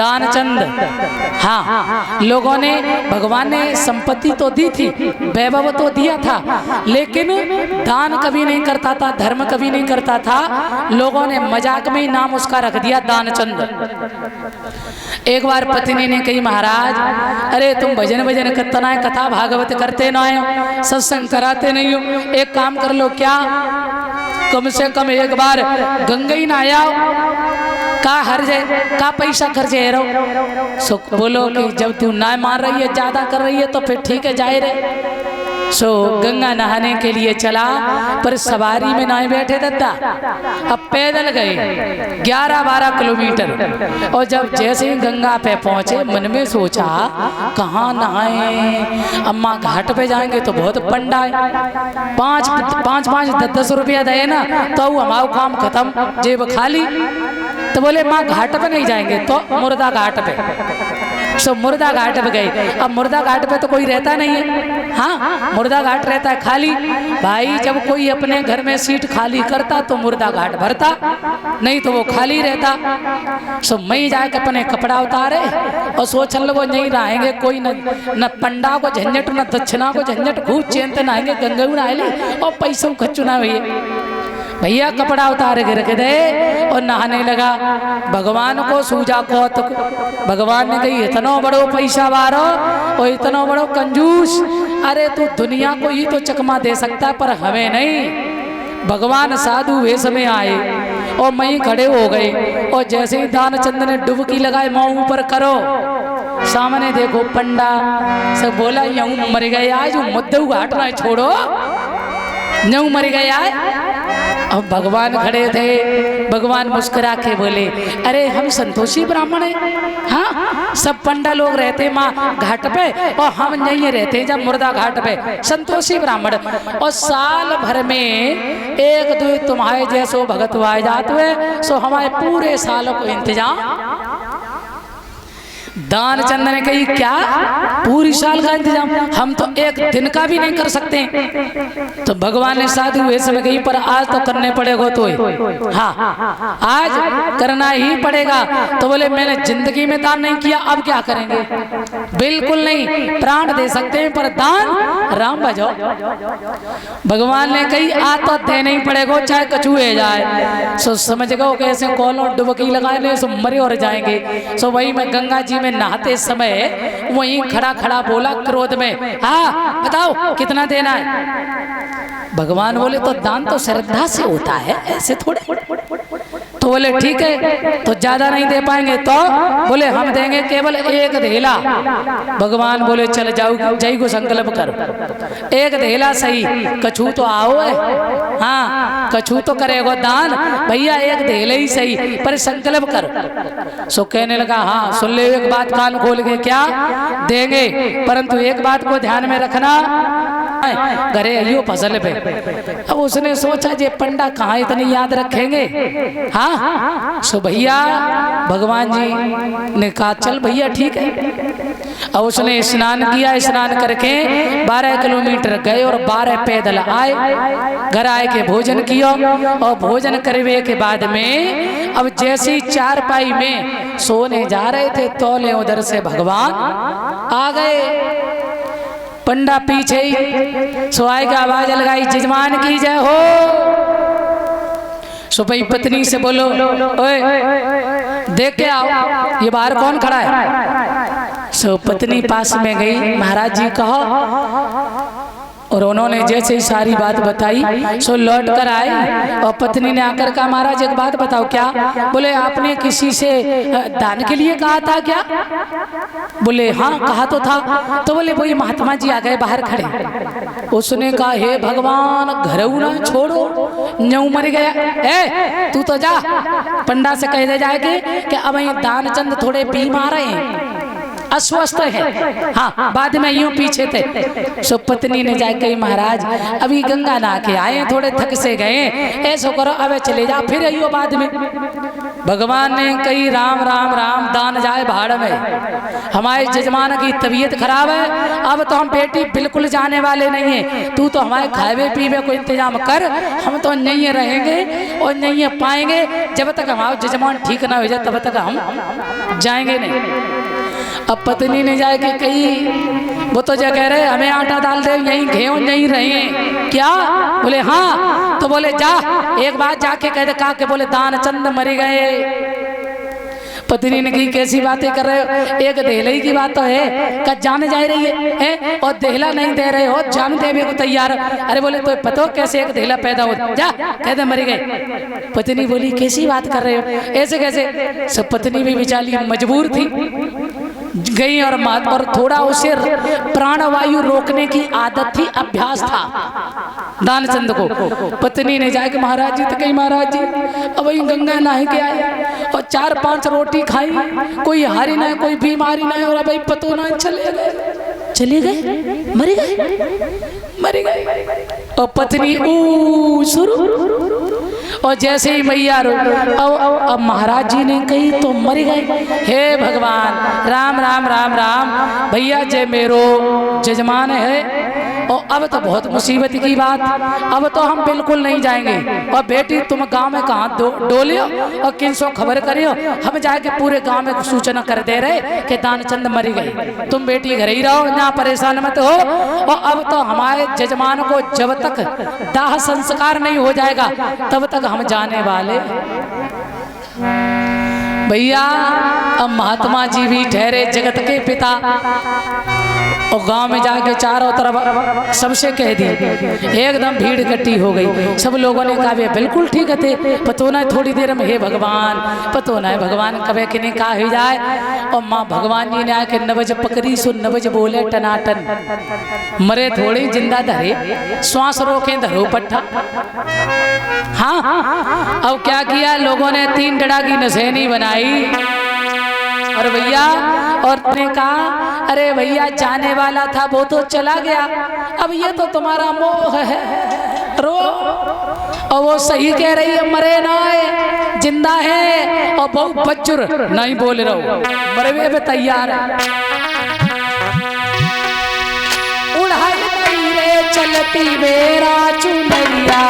दानचंद। हाँ, लोगों ने, भगवान ने संपत्ति तो दी थी, वैभव तो दिया था, लेकिन दान कभी नहीं करता था, धर्म कभी नहीं करता था। लोगों ने मजाक में ही नाम उसका रख दिया दानचंद। एक बार पत्नी ने कही, महाराज अरे तुम भजन भजन करते ना, कथा भागवत करते ना हो, सत्संग कराते नहीं हो, एक काम कर लो, क्या कम से कम एक बार गंगा ही नहाया का हर जाए, का पैसा खर्च है रहो। सो बोलो कि जब तू ना मान रही है, ज्यादा कर रही है, तो फिर ठीक है, जाए रहे। सो गंगा नहाने के लिए चला, पर सवारी में नहीं बैठे दद्दा, अब पैदल गए 11-12 किलोमीटर। और जब जैसे ही गंगा पे पहुंचे, मन में सोचा कहाँ नहाए, अम्मा घाट पे जाएंगे तो बहुत पंडा है, 5-5 10 रुपया दे ना तो हमारा काम खत्म, जेब खाली। तो बोले माँ घाट पे नहीं जाएंगे, तो मुर्दा घाट पे। सो मुर्दा घाट पे गए। अब मुर्दा घाट पे तो कोई रहता नहीं है, हाँ, मुर्दा घाट रहता है खाली। भाई जब कोई अपने घर में सीट खाली करता तो मुर्दा घाट भरता, नहीं तो वो खाली रहता। सो मैं जाके अपने कपड़ा उतारे और सोचने लगो नहीं रहेंगे, कोई न पंडा को झंझट न दक्षिणा को झंझट, खूब चैन से नहाएंगे, गंगा नहा ली और पैसों खच्चू ना भैया कपड़ा उतार के रख दे और नहाने लगा। भगवान को सूझा कौतुक, भगवान ने कही इतना बड़ो पैसा वारो और इतना बड़ो कंजूस, अरे तू दुनिया को ही तो चकमा दे सकता है, पर हमें नहीं। भगवान साधु वेश में आए और मई खड़े हो गए, और जैसे ही दानचंद ने डुबकी लगाए, माँ ऊपर करो, सामने देखो पंडा सब बोला यूं मर गए आज, मुद्दू घाट ना छोड़ो, यूं मर गए आज। अब भगवान खड़े थे, भगवान मुस्कुरा के बोले अरे हम संतोषी ब्राह्मण हैं, हाँ सब पंडा लोग रहते माँ घाट पे और हम नहीं रहते जब मुर्दा घाट पे, संतोषी ब्राह्मण। और साल भर में एक दो तुम्हारे जैसो भगत आ जाते हुए, सो हमारे पूरे सालों को इंतजाम। दानचंद ने कही क्या पूरी साल का इंतजाम, हम तो एक दिन का भी नहीं कर सकते। तो भगवान ने साधु ऐसे में कही पर आज तो करने पड़ेगा, तो हाँ आज करना ही पड़ेगा। तो बोले मैंने जिंदगी में दान नहीं किया, अब क्या करेंगे? बिल्कुल नहीं, प्राण दे सकते हैं पर दान राम बजाओ। भगवान ने कही आज तो देना ही पड़ेगा, चाहे कछुए जाए। सो समझ गए कैसे कॉलों डुबकी लगाए सो मरे और जाएंगे। सो वही मैं गंगा जी में नहाते समय वहीं खड़ा खड़ा बोला क्रोध में, हाँ बताओ कितना देना है? भगवान बोले तो दान तो श्रद्धा से होता है, ऐसे थोड़े। तो बोले ठीक है, तो ज्यादा नहीं दे पाएंगे, तो बोले हम देंगे केवल एक धेला। भगवान बोले चल जाओ, जय को संकल्प करो, एक धेला सही, कछू तो आओ है, हाँ कछू तो करेगो दान, भैया एक धेले ही सही पर संकल्प करो। सो कहने लगा हाँ सुन ले एक बात कान खोल के, क्या देंगे, परंतु एक बात को ध्यान में रखना, घरे आइयो फसल पे। अब उसने सोचा जे पंडा कहाँ इतनी याद रखेंगे, हाँ सो भैया भगवान जी ने कहा चल भैया ठीक है। अब उसने स्नान किया, स्नान करके 12 किलोमीटर गए और 12 पैदल आए, घर आए के भोजन किया और भोजन करने के बाद में अब जैसी चारपाई में सोने जा रहे थे तौले उधर से भगवान आ गए। पंडा पीछे ही सोआई की आवाज लगाई, जजमान की जय हो। सो भाई पत्नी से बोलो ओए देख के आओ ये बाहर कौन खड़ा है। सो पत्नी पास में गई, महाराज जी कहो, और उन्होंने जैसे ही सारी बात बताई सो लौट कर आए और पत्नी ने आकर कहा महाराज एक बात बताओ, क्या? बोले आपने किसी से दान के लिए कहा था क्या? बोले हाँ कहा तो था। तो बोले वही महात्मा जी आ गए बाहर खड़े। उसने कहा हे भगवान घरऊ ना छोड़ो, न्यू मर गया, ए तू तो जा पंडा से कह दे जाएगे कि अब दानचंद थोड़े बीमार हैं, अस्वस्थ है। हाँ, बाद में यूं पीछे थे। सो पत्नी ने जाके कही महाराज अभी गंगा नहा के आए, थोड़े थक से गए, ऐसा करो अब चले जा, फिर आइयो बाद में। भगवान ने कही राम राम राम, दान जाए भाड़ में, हमारे जजमान की तबीयत खराब है, अब तो हम बेटी बिल्कुल जाने वाले नहीं है, तू तो हमारे खावे पीवे को इंतजाम कर, हम तो नहीं रहेंगे और नहीं पाएंगे, जब तक हमारे जजमान ठीक ना हो जाए तब तक हम जाएंगे नहीं। अब पत्नी ने जाके कही वो तो जो कह रहे हमें आटा डाल दे, यहीं घेव नहीं रहे क्या? बोले हाँ। तो बोले जा एक बार जाके कह दे का के बोले दानचंद मर गए। पत्नी ने कही कैसी बातें कर रहे हो, एक देहले की बात तो है, का जाने जा रही है और देहला नहीं दे रहे हो, जान देवे को तैयार। अरे बोले तो पता कैसे एक देहला पैदा हो, जा कह दे मर गए। पत्नी बोली कैसी बात कर रहे हो, ऐसे कैसे? सब पत्नी भी बेचारी मजबूर थी, गई और मात पर थोड़ा उसे प्राणवायु रोकने की आदत थी, अभ्यास था दानचंद को। पत्नी ने जाके महाराज जी तो कही महाराज जी अब वही गंगा नहा के आए और 4-5 रोटी खाई, कोई हारी ना कोई बीमारी ना, और भाई पतो ना चले गए मर गए। और पत्नी शुरू, और जैसे ही मैया अब महाराज जी ने कही तो मर गए। हे भगवान राम राम राम राम, भैया जय मेरो जजमान है और अब तो बहुत मुसीबत की बात, अब तो हम बिल्कुल नहीं जाएंगे। और बेटी तुम गांव में कहाँ डोलियो और किन सो खबर करियो, हम जाके पूरे गांव में सूचना कर दे रहे कि दानचंद मर गए, तुम बेटी घर ही रहो, यहाँ परेशान मत हो। और अब तो हमारे जजमान को जब तक दाह संस्कार नहीं हो जाएगा तब तक हम जाने वाले। भैया अब महात्मा जी भी ठहरे जगत के पिता, और गांव में जाके चारों तरफ सबसे कह दिए, एकदम भीड़ इकट्ठी हो गई। सब लोगों ने कहा वे बिल्कुल ठीक है, पतो ना थोड़ी देर में हे भगवान, पतो ना भगवान कभी कि नहीं कहा ही जाए। और माँ भगवान जी ने आके नबज पकड़ी सो नबज बोले टनाटन, मरे थोड़ी जिंदा धरे, श्वास रोके धरो पट्टा। हाँ अब क्या किया लोगों ने, 3 डड़ा की नसेनी बनाई और भैया और ने कहा अरे भैया जाने वाला था वो तो चला गया, अब ये तो तुम्हारा मोह है, रो। और वो सही कह रही है, मरे ना है जिंदा है, और बहुत बच्चुर नहीं बोल रहा हूँ, मरे हुए तैयार है। उड़ाई रे चलती मेरा चुनरिया,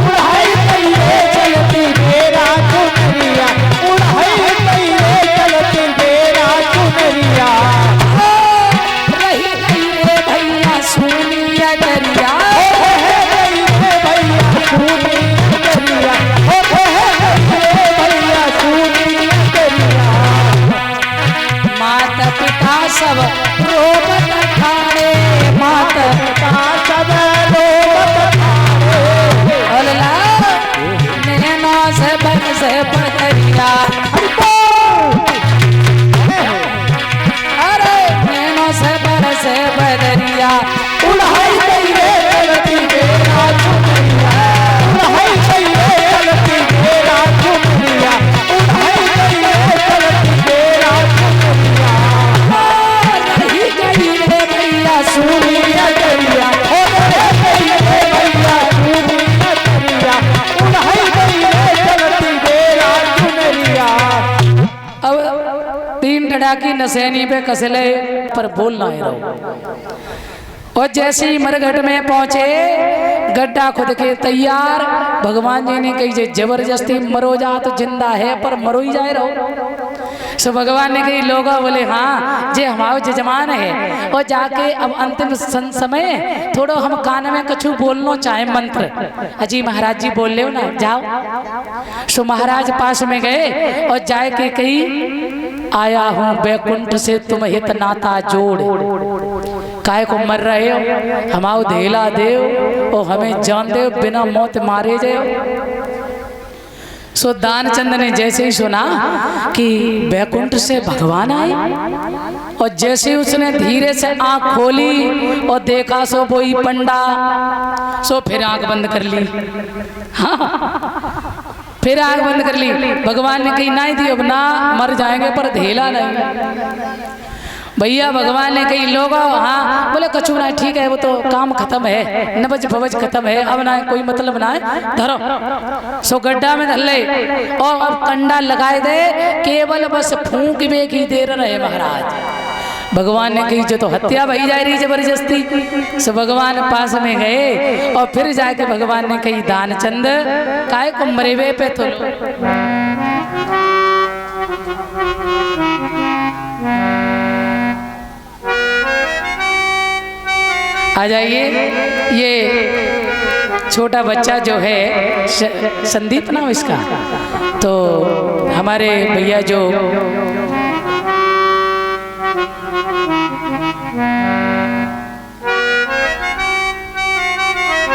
उड़ाई रे चलती मेरा चुनरिया, उड़ाई रे चलती मेरा चुनरिया, रही गई रे भैया सुनिया दरिया, भैया सुनिया दरिया, भैया सुनिया दरिया। माता पिता सब रोबत खाए, माता पिता सब रोबत खाए, अल्लाह नैना से बरसे बदरिया, अरे नैना से बरसे बदरिया, उड़ाई गई रे चलती मेरा चुनरिया, उड़ाई गई रे चलती मेरा चुनरिया, उड़ाई गई रे चलती मेरा चुनरिया, रही गई रे भैया सुनिया दरिया, रही गई रे भैया सुनिया दरिया, उड़ाई गई रे चलती मेरा चुनरिया। अब 3 डड़ा की नसैनी पे कसले पर बोलना है रहो। और जैसे ही मरघट में पहुंचे, गड्ढा खुद के तैयार, भगवान जी ने कही जबरदस्ती मरो जा तो जिंदा है पर मरो ही जाए रहो। सो भगवान ने कही लोग बोले हाँ जे हमारे जजमान है, और जाके अब अंतिम समय थोड़ा हम कान में कछु बोलना चाहे मंत्र, अजी महाराज जी बोल ले ना जाओ। सो महाराज पास में गए और जाके कही आया हूँ बैकुंठ से तुम हित नाता जोड़, काय को मर रहे हो, हमाओ धेला देव और हमें जान दे बिना मौत मारे जाओ। सो दानचंद ने जैसे ही सुना कि बैकुंठ से भगवान आए, और जैसे ही उसने धीरे से आंख खोली और देखा सो वही पंडा, सो फिर आंख बंद कर ली। हाँ फिर आंख बंद कर ली। भगवान ने कही नहीं थी अब ना मर जाएंगे पर धेला नहीं। भैया भगवान ने कही लोगो, हाँ बोले कछु ना ठीक है, वो तो काम खत्म है, नबज भवज खत्म है, अब ना कोई मतलब ना है, धरो। सो गड्ढा में धर ले और अब कंडा लगाए दे, केवल बस फूंक बे की देर रहे महाराज। भगवान ने कही जो तो हत्या भई जा रही जबरदस्ती। सो भगवान पास में गए और फिर जाके भगवान ने कही दानचंद काय को मरेवे पे तो आ जाइए। ये छोटा बच्चा जो है संदीप नाम इसका, तो हमारे भैया जो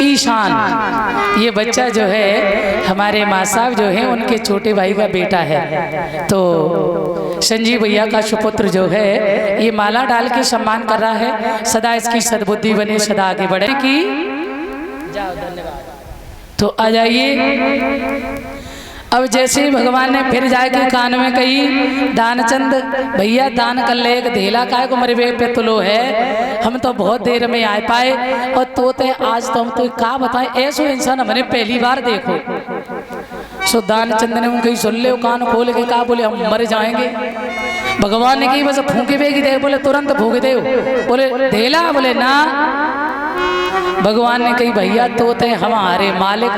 ईशान, ये बच्चा जो है हमारे माँ साहब जो है उनके छोटे भाई का बेटा है। तो संजीव भैया का सुपुत्र जो है ये माला डाल के सम्मान कर रहा है। सदा इसकी सद्बुद्धि बने, सदा आगे बढ़े की जाओ। धन्यवाद। तो आ जाइए। अब जैसे ही भगवान ने फिर जाके कान में कही दानचंद भैया दान कर ले, एक धेला काय को मरे पे तुलो है, हम तो बहुत देर में आ पाए और तोते आज तो हम तो क्या बताएं, ऐसो इंसान हमने पहली बार देखो। सो दानचंद ने कही सुन ले, कान खोल के कहा, बोले हम मर जाएंगे। भगवान ने कही बस फूके बेगी दे, बोले तुरंत फूक दे। बोले धेला, बोले ना। भगवान ने कही भैया तोते हमारे मालिक,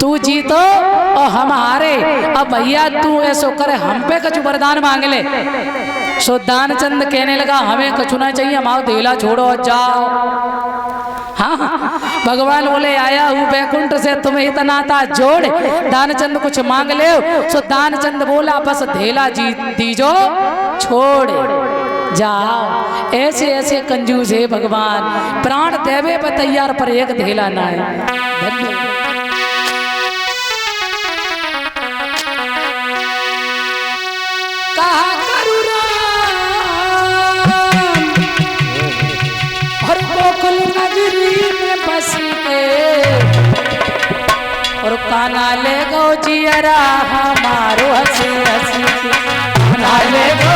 तू जीतो और हम हारे, अब भैया तू ऐसो करे हम पे कछु वरदान मांग ले। सो दानचंद कहने लगा हमें कछु ना चाहिए, हमारा धेला छोड़ो और जाओ। हाँ, भगवान बोले आया हूँ बैकुंठ से तुम्हें इतना था जोड़, दानचंद कुछ मांग ले। सो दानचंद बोला बस धेला जी दीजो छोड़ जाओ। ऐसे ऐसे कंजूस है भगवान, प्राण देवे पे तैयार पर एक धेला ना है। धन्यवाद। कहा करू राम और गोकुल नगरी में बस के, और काना ले गो जियरा हमारो हंसी हंसी, काना ले गो